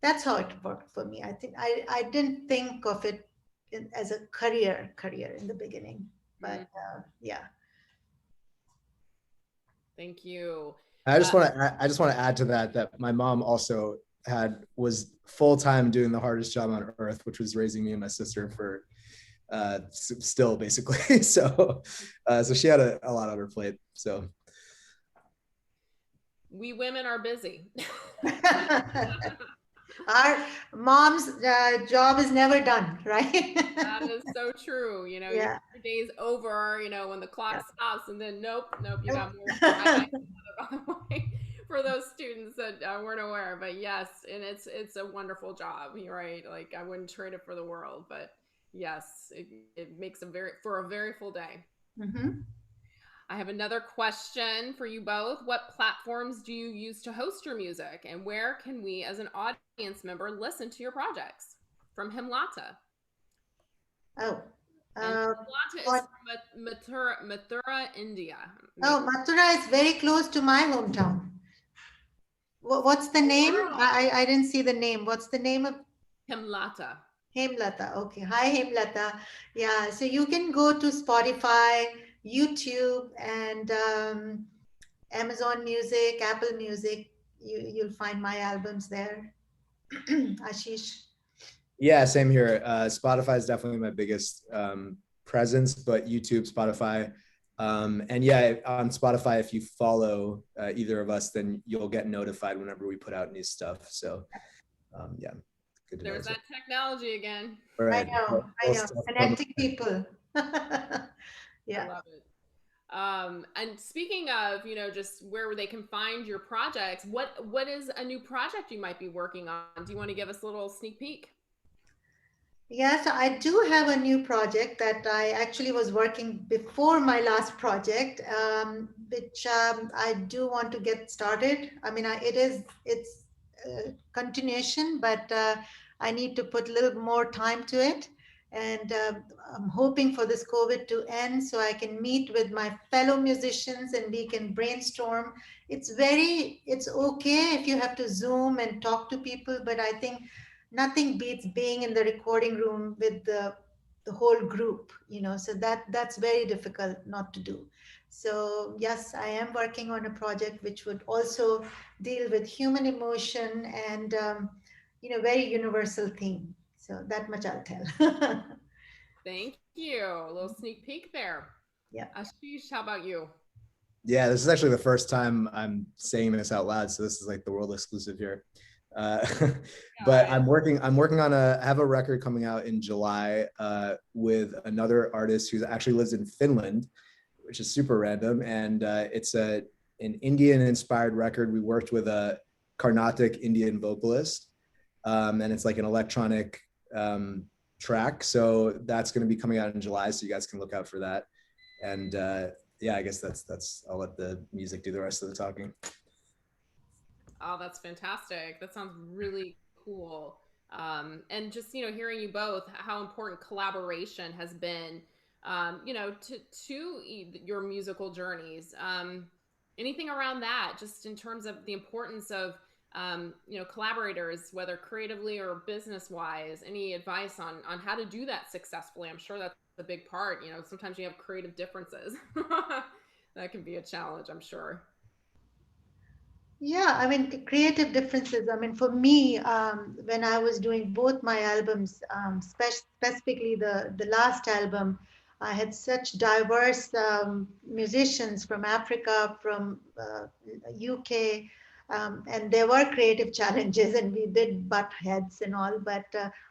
that's how it worked for me. I think I didn't think of it as a career in the beginning, but yeah. Thank you. I just want to add to that my mom also was full time doing the hardest job on earth, which was raising me and my sister for still basically. So she had a lot on her plate. So we women are busy. Our mom's job is never done, right? That is so true. Yeah. Your day's over, when the clock stops, and then nope, you got more for those students that weren't aware. But yes, and it's a wonderful job. You're right. Like I wouldn't trade it for the world, but yes, it makes a very full day. Mm-hmm. I have another question for you both. What platforms do you use to host your music, and where can we as an audience member listen to your projects? From Himlata. Oh. Himlata is from Mathura, India. Oh, Mathura is very close to my hometown. What's the name? I didn't see the name. What's the name of? Himlata. Hemlata. Okay. Hi, Hemlata. Yeah. So you can go to Spotify, YouTube, and Amazon Music, Apple Music. You'll find my albums there. Aasheesh. Yeah, same here. Spotify is definitely my biggest presence, but YouTube, Spotify. And yeah, on Spotify, if you follow either of us, then you'll get notified whenever we put out new stuff. So yeah. Good to There's that technology again. Right. I know. Connecting people. Yeah. I love it. And speaking of, just where they can find your projects, what is a new project you might be working on? Do you want to give us a little sneak peek? Yes, I do have a new project that I actually was working before my last project, which I do want to get started. I mean, it's a continuation, but I need to put a little more time to it. And I'm hoping for this COVID to end so I can meet with my fellow musicians and we can brainstorm. It's okay if you have to Zoom and talk to people, but I think nothing beats being in the recording room with the whole group, so that's very difficult not to do. So yes, I am working on a project which would also deal with human emotion and very universal theme. So that much I'll tell. Thank you. A little sneak peek there. Yeah. Aasheesh, how about you? Yeah, this is actually the first time I'm saying this out loud, so this is like the world exclusive here. But I'm working on I have a record coming out in July with another artist who actually lives in Finland, which is super random. And it's an Indian inspired record. We worked with a Carnatic Indian vocalist, and it's like an electronic track. So that's going to be coming out in July. So you guys can look out for that. And yeah, I guess that's I'll let the music do the rest of the talking. Oh, that's fantastic. That sounds really cool. And just, hearing you both, how important collaboration has been, to your musical journeys. Anything around that, just in terms of the importance of, collaborators, whether creatively or business wise, any advice on how to do that successfully? I'm sure that's a big part. Sometimes you have creative differences. That can be a challenge, I'm sure. Yeah, I mean, creative differences. I mean, for me, when I was doing both my albums, specifically the last album, I had such diverse musicians from Africa, from UK, and there were creative challenges, and we did butt heads and all. But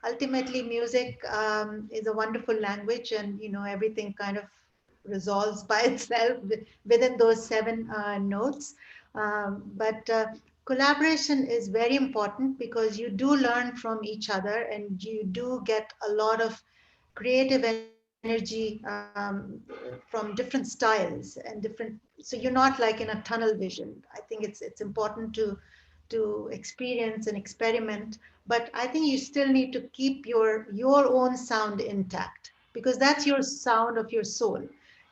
ultimately, music is a wonderful language, and everything kind of resolves by itself within those seven notes. But collaboration is very important because you do learn from each other and you do get a lot of creative energy from different styles and different. So you're not like in a tunnel vision. I think it's important to experience and experiment, but I think you still need to keep your own sound intact because that's your sound of your soul,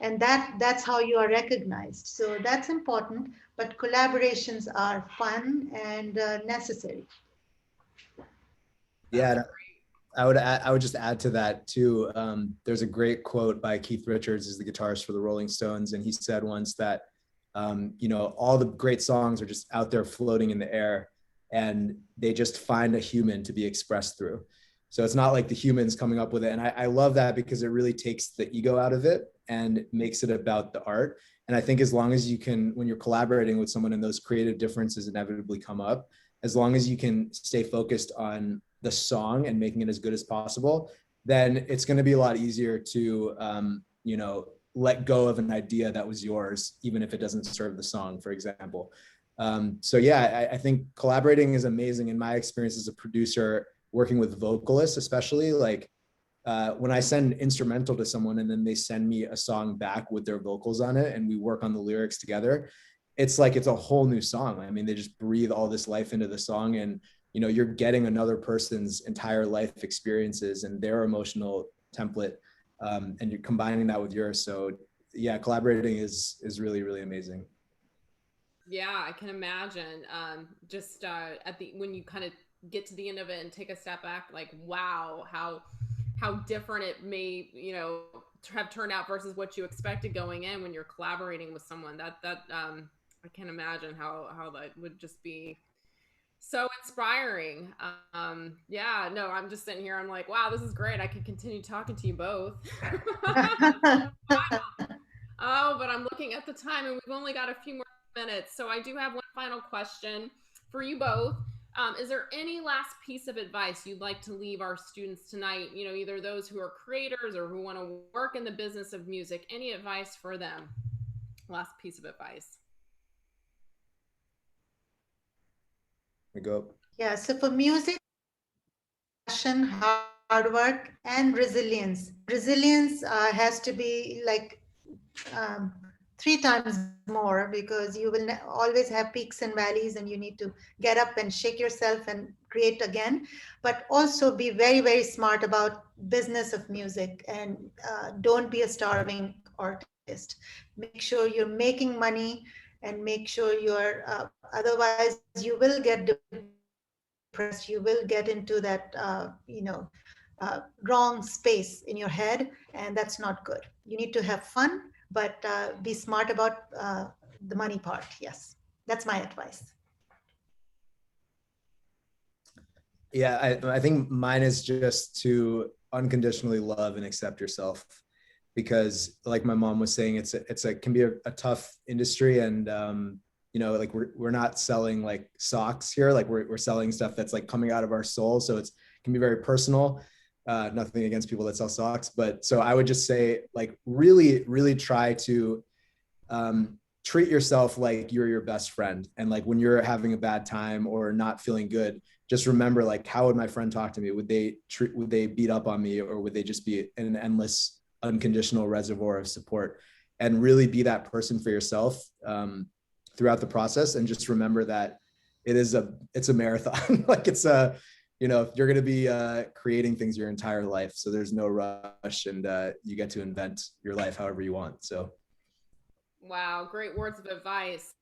and that's how you are recognized. So that's important, but collaborations are fun and necessary. Yeah, That's and I would just add to that too. There's a great quote by Keith Richards, is the guitarist for the Rolling Stones, and he said once that all the great songs are just out there floating in the air, and they just find a human to be expressed through. So it's not like the humans coming up with it, and I love that because it really takes the ego out of it and makes it about the art. And I think as long as you can, when you're collaborating with someone and those creative differences inevitably come up, as long as you can stay focused on the song and making it as good as possible, then it's going to be a lot easier to, let go of an idea that was yours, even if it doesn't serve the song, for example. So yeah, I think collaborating is amazing. In my experience as a producer, working with vocalists, especially, like when I send instrumental to someone and then they send me a song back with their vocals on it and we work on the lyrics together, it's like it's a whole new song. I mean, they just breathe all this life into the song, and you're getting another person's entire life experiences and their emotional template, and you're combining that with yours. So yeah, collaborating is really, really amazing. Yeah, I can imagine. Just at the when you kind of get to the end of it and take a step back, like wow, how different it may have turned out versus what you expected going in when you're collaborating with someone. That I can imagine how that would just be so inspiring. Yeah, no, I'm just sitting here. I'm like, wow, this is great. I could continue talking to you both. Oh, but I'm looking at the time and we've only got a few more minutes. So I do have one final question for you both. Is there any last piece of advice you'd like to leave our students tonight? Either those who are creators or who want to work in the business of music. Any advice for them? Last piece of advice. We go. Yeah, so for music, passion, hard work, and resilience. Resilience has to be like um, three times more because you will always have peaks and valleys and you need to get up and shake yourself and create again, but also be very, very smart about business of music, and don't be a starving artist. Make sure you're making money and make sure you're otherwise you will get depressed, you will get into that wrong space in your head, and that's not good. You need to have fun, but be smart about the money part. Yes, that's my advice. Yeah, I think mine is just to unconditionally love and accept yourself, because like my mom was saying, it's can be a tough industry, and like we're not selling like socks here, like we're selling stuff that's like coming out of our soul, so it can be very personal. Nothing against people that sell socks, but so I would just say, like, really, really try to treat yourself like you're your best friend. And like when you're having a bad time or not feeling good, just remember, like, how would my friend talk to me? Would they beat up on me, or would they just be an endless unconditional reservoir of support? And really be that person for yourself throughout the process. And just remember that it's a marathon. Like you're going to be creating things your entire life. So there's no rush, and you get to invent your life however you want. So. Wow, great words of advice.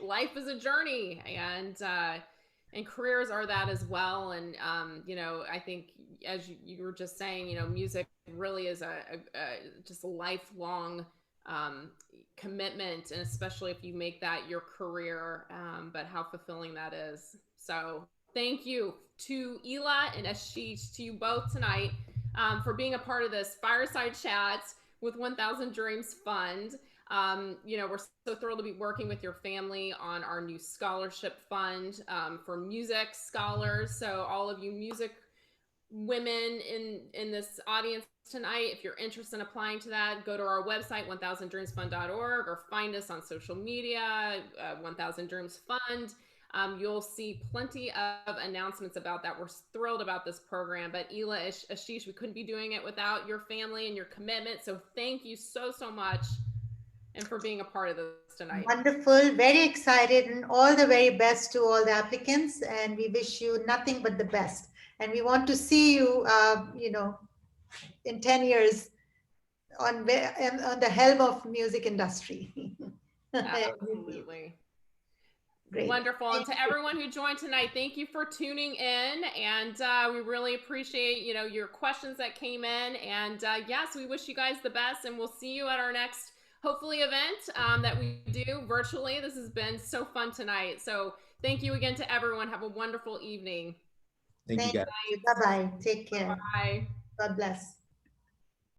Life is a journey, and careers are that as well. And I think, as you were just saying, music really is just a lifelong commitment, and especially if you make that your career, but how fulfilling that is. So thank you to ILA and Aasheesh, to you both tonight, for being a part of this fireside chat with 1000 Dreams Fund. We're so thrilled to be working with your family on our new scholarship fund for music scholars. So all of you music women in this audience tonight, if you're interested in applying to that, go to our website, 1000dreamsfund.org, or find us on social media, 1000 Dreams Fund. You'll see plenty of announcements about that. We're thrilled about this program, but ILA, Aasheesh, we couldn't be doing it without your family and your commitment. So thank you so much, and for being a part of this tonight. Wonderful, very excited, and all the very best to all the applicants. And we wish you nothing but the best. And we want to see you, in 10 years on the helm of music industry. Absolutely. Great. Wonderful. And to everyone who joined tonight, thank you for tuning in. And we really appreciate, your questions that came in. And yes, we wish you guys the best. And we'll see you at our next, hopefully, event that we do virtually. This has been so fun tonight. So thank you again to everyone. Have a wonderful evening. Thank you, guys. Bye-bye. Take care. Bye. God bless.